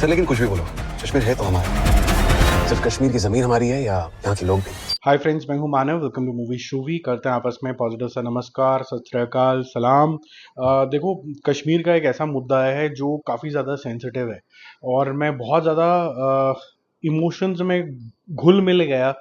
Sir लेकिन कुछ भी बोलो, कश्मीर है तो हमारा। सिर्फ कश्मीर की जमीन हमारी है या यहाँ के लोग भी? हाय फ्रेंड्स, मैं हूं मानव। वेलकम टू मूवी शूवी। करते हैं आपस में पॉजिटिव सा नमस्कार, सत श्री अकाल, सलाम। देखो, कश्मीर का एक ऐसा मुद्दा है जो काफ़ी ज़्यादा सेंसिटिव है और मैं बहुत ज़्यादा इमोशंस में घुल मिल गया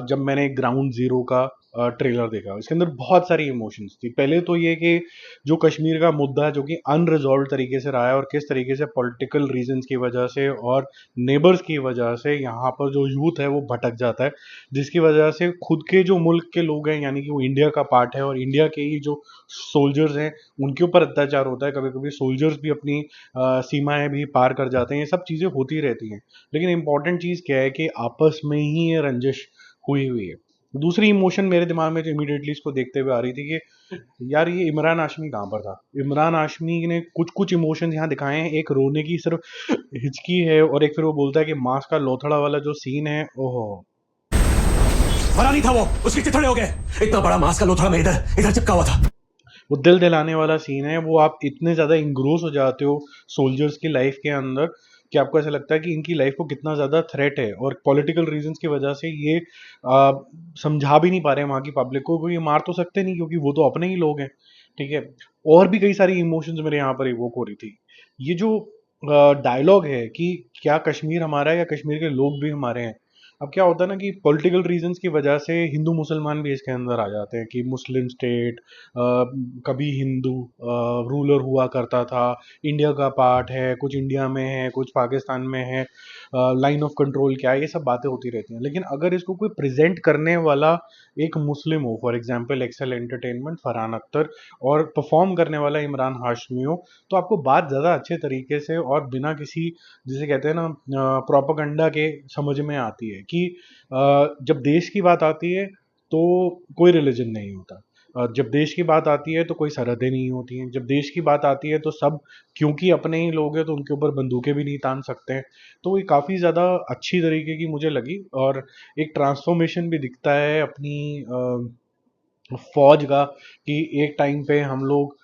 जब मैंने ग्राउंड ज़ीरो का ट्रेलर देखा। इसके अंदर बहुत सारी इमोशंस थी। पहले तो ये कि जो कश्मीर का मुद्दा है जो कि अनरिजॉल्व तरीके से रहा है और किस तरीके से पॉलिटिकल रीजंस की वजह से और नेबर्स की वजह से यहाँ पर जो यूथ है वो भटक जाता है, जिसकी वजह से खुद के जो मुल्क के लोग हैं, यानी कि वो इंडिया का पार्ट है और इंडिया के ही जो सोल्जर्स हैं उनके ऊपर अत्याचार होता है। कभी कभी सोल्जर्स भी अपनी सीमाएं भी पार कर जाते हैं। ये सब चीज़ें होती रहती हैं, लेकिन इंपॉर्टेंट चीज़ क्या है कि आपस में ही ये रंजिश हुई हुई है। दूसरी इमोशन मेरे दिमाग में जो इमीडिएटली इसको देखते हुए आ रही थी कि यार ये इमरान हाशमी कहाँ पर था। इमरान हाशमी ने कुछ कुछ इमोशंस यहाँ दिखाए हैं। एक रोने की सिर्फ हिचकी है और एक फिर वो बोलता है कि मांस का लोथड़ा वाला जो सीन है, ओहो। मरा नहीं था वो, उसके चिथड़े हो गए। इतना बड़ा मांस का लोथड़ा में इधर इधर चिपका हुआ था। वो दिल दिलाने वाला सीन है। वो आप इतने ज़्यादा इंग्रोस हो जाते हो सोल्जर्स की लाइफ के अंदर कि आपको ऐसा लगता है कि इनकी लाइफ को कितना ज़्यादा थ्रेट है, और पॉलिटिकल रीजंस की वजह से ये आ, समझा भी नहीं पा रहे हैं वहाँ की पब्लिक को। ये मार तो सकते नहीं क्योंकि वो तो अपने ही लोग हैं, ठीक है। और भी कई सारी इमोशंस मेरे यहाँ पर इवोक हो रही थी। ये जो डायलॉग है कि क्या कश्मीर हमारा है या कश्मीर के लोग भी हमारे हैं। अब क्या होता है ना कि पॉलिटिकल रीजंस की वजह से हिंदू मुसलमान भी इसके अंदर आ जाते हैं कि मुस्लिम स्टेट कभी हिंदू रूलर हुआ करता था, इंडिया का पार्ट है, कुछ इंडिया में है, कुछ पाकिस्तान में है, लाइन ऑफ कंट्रोल क्या है, ये सब बातें होती रहती हैं। लेकिन अगर इसको कोई प्रेजेंट करने वाला एक मुस्लिम हो, for example Excel Entertainment Farhan Akhtar, और परफॉर्म करने वाला इमरान हाशमी हो, तो आपको बात ज़्यादा अच्छे तरीके से और बिना किसी, जिसे कहते हैं ना, प्रोपागंडा के समझ में आती है कि जब देश की बात आती है तो कोई रिलीजन नहीं होता। जब देश की बात आती है तो कोई सरहदें नहीं होती हैं। जब देश की बात आती है तो सब, क्योंकि अपने ही लोग हैं तो उनके ऊपर बंदूकें भी नहीं तान सकते हैं। तो ये काफ़ी ज़्यादा अच्छी तरीके की मुझे लगी, और एक ट्रांसफॉर्मेशन भी दिखता है अपनी फौज का कि एक टाइम पे हम लोग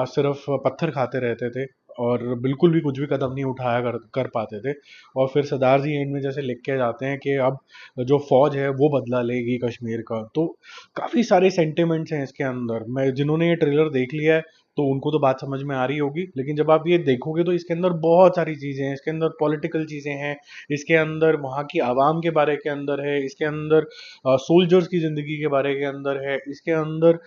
सिर्फ पत्थर खाते रहते थे और बिल्कुल भी कुछ भी कदम नहीं उठाया कर पाते थे। और फिर सरदार जी एंड में जैसे लिख के जाते हैं कि अब जो फौज है वो बदला लेगी कश्मीर का। तो काफ़ी सारे सेंटिमेंट्स हैं इसके अंदर। मैं, जिन्होंने ये ट्रेलर देख लिया है तो उनको तो बात समझ में आ रही होगी, लेकिन जब आप ये देखोगे तो इसके अंदर बहुत सारी चीज़ें हैं। इसके अंदर पॉलिटिकल चीज़ें हैं, इसके अंदर वहाँ की आवाम के बारे के अंदर है, इसके अंदर सोल्जर्स की ज़िंदगी के बारे के अंदर है, इसके अंदर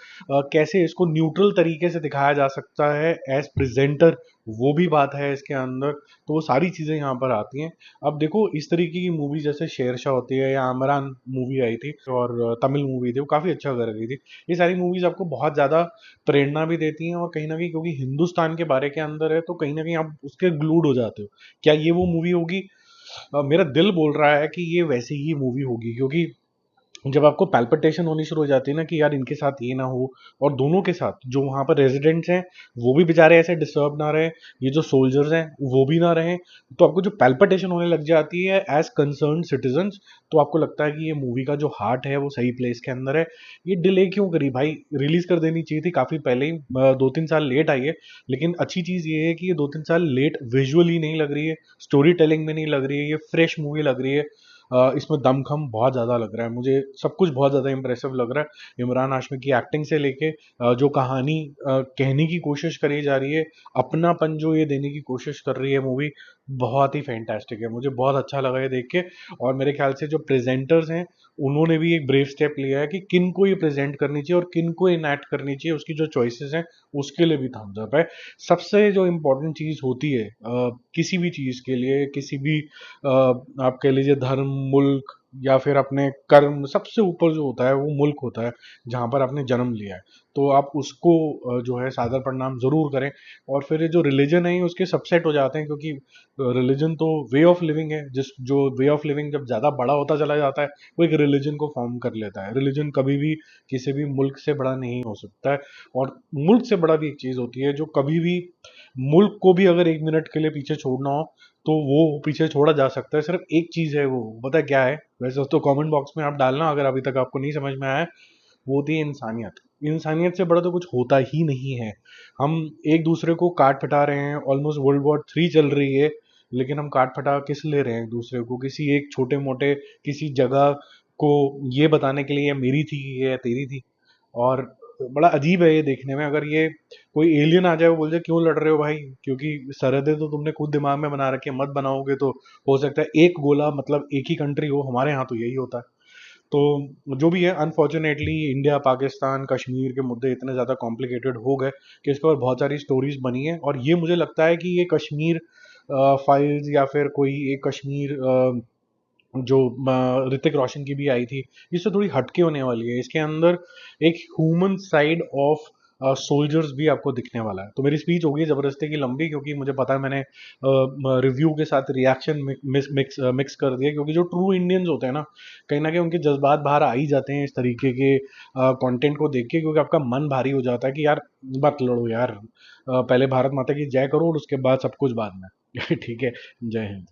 कैसे इसको न्यूट्रल तरीके से दिखाया जा सकता है एज प्रेजेंटर, वो भी बात है इसके अंदर। तो वो सारी चीज़ें यहाँ पर आती हैं। अब देखो, इस तरीके की मूवी जैसे शेरशाह होती है या आमरान मूवी आई थी और तमिल मूवी थी, वो काफ़ी अच्छा कर गई थी। ये सारी मूवीज़ आपको बहुत ज़्यादा प्रेरणा भी देती हैं, और कहीं ना कहीं क्योंकि हिंदुस्तान के बारे के अंदर है तो कहीं ना कहीं आप उसके ग्लूड हो जाते हो। क्या ये वो मूवी होगी? मेरा दिल बोल रहा है कि ये वैसी ही मूवी होगी, क्योंकि जब आपको पैल्पिटेशन होनी शुरू हो जाती है ना कि यार इनके साथ ये ना हो, और दोनों के साथ जो वहाँ पर रेजिडेंट्स हैं वो भी बेचारे ऐसे डिस्टर्ब ना रहे, ये जो सोल्जर्स हैं वो भी ना रहें, तो आपको जो पैल्पिटेशन होने लग जाती है एज कंसर्न सिटीजन्स, तो आपको लगता है कि ये मूवी का जो हार्ट है वो सही प्लेस के अंदर है। ये डिले क्यों करी भाई? रिलीज कर देनी चाहिए थी काफ़ी पहले ही। 2-3 साल लेट आई है, लेकिन अच्छी चीज़ ये है कि ये 2-3 साल लेट विजुअली नहीं लग रही है, स्टोरी टेलिंग में नहीं लग रही है, ये फ्रेश मूवी लग रही है। इसमें दमखम बहुत ज़्यादा लग रहा है मुझे, सब कुछ बहुत ज़्यादा इंप्रेसिव लग रहा है। इमरान हाशमी की एक्टिंग से लेके जो कहानी कहने की कोशिश करी जा रही है, अपनापन जो ये देने की कोशिश कर रही है मूवी, बहुत ही फैंटास्टिक है। मुझे बहुत अच्छा लगा ये देख के। और मेरे ख्याल से जो प्रेजेंटर्स हैं उन्होंने भी एक ब्रेव स्टेप लिया है कि किन को ये प्रेजेंट करनी चाहिए और किन को इनैक्ट करनी चाहिए, उसकी जो चॉइसेस हैं उसके लिए भी थम्स अप है। सबसे जो इम्पोर्टेंट चीज़ होती है किसी भी चीज़ के लिए, किसी भी आप कह लीजिए धर्म, मुल्क या फिर अपने कर्म, सबसे ऊपर जो होता है वो मुल्क होता है जहाँ पर आपने जन्म लिया है। तो आप उसको जो है सादर प्रणाम ज़रूर करें। और फिर ये जो रिलीजन है ये उसके सबसेट हो जाते हैं, क्योंकि रिलीजन तो वे ऑफ लिविंग है, जिस जो वे ऑफ लिविंग जब ज़्यादा बड़ा होता चला जाता है वो एक रिलीजन को फॉर्म कर लेता है। रिलीजन कभी भी किसी भी मुल्क से बड़ा नहीं हो सकता है। और मुल्क से बड़ा भी एक चीज़ होती है जो कभी भी, मुल्क को भी अगर 1 मिनट के लिए पीछे छोड़ना हो तो वो पीछे छोड़ा जा सकता है। सिर्फ एक चीज़ है, वो पता है क्या है? वैसे तो कमेंट बॉक्स में आप डालना अगर अभी तक आपको नहीं समझ में आया है। वो होती है इंसानियत। इंसानियत से बड़ा तो कुछ होता ही नहीं है। हम एक दूसरे को काट पिटा रहे हैं, ऑलमोस्ट वर्ल्ड वॉर 3 चल रही है, लेकिन हम काट फटा किस ले रहे हैं एक दूसरे को, किसी एक छोटे मोटे किसी जगह को ये बताने के लिए ये मेरी थी, ये तेरी थी। और बड़ा अजीब है ये देखने में। अगर ये कोई एलियन आ जाए, वो बोल जाए क्यों लड़ रहे हो भाई, क्योंकि सरहदें तो तुमने खुद दिमाग में बना रखी है, मत बनाओगे तो हो सकता है एक गोला मतलब एक ही कंट्री हो, हमारे यहाँ तो यही होता है। तो जो भी है, अनफॉर्चुनेटली इंडिया पाकिस्तान कश्मीर के मुद्दे इतने ज़्यादा कॉम्प्लिकेटेड हो गए कि इसके ऊपर बहुत सारी स्टोरीज बनी है। और ये मुझे लगता है कि ये कश्मीर फाइल्स या फिर कोई एक कश्मीर जो ऋतिक रोशन की भी आई थी, इससे थोड़ी हटके होने वाली है। इसके अंदर एक ह्यूमन साइड ऑफ सोल्जर्स भी आपको दिखने वाला है। तो मेरी स्पीच होगी ज़बरदस्ती की लंबी, क्योंकि मुझे पता है मैंने रिव्यू के साथ रिएक्शन मिक्स कर दिया, क्योंकि जो ट्रू इंडियंस होते हैं ना, कहीं ना कहीं उनके जज्बात बाहर आ ही जाते हैं इस तरीके के कंटेंट को देख के, क्योंकि आपका मन भारी हो जाता है कि यार मत लड़ो यार, पहले भारत माता की जय करो और उसके बाद सब कुछ बाद में। ठीक है, जय हिंद।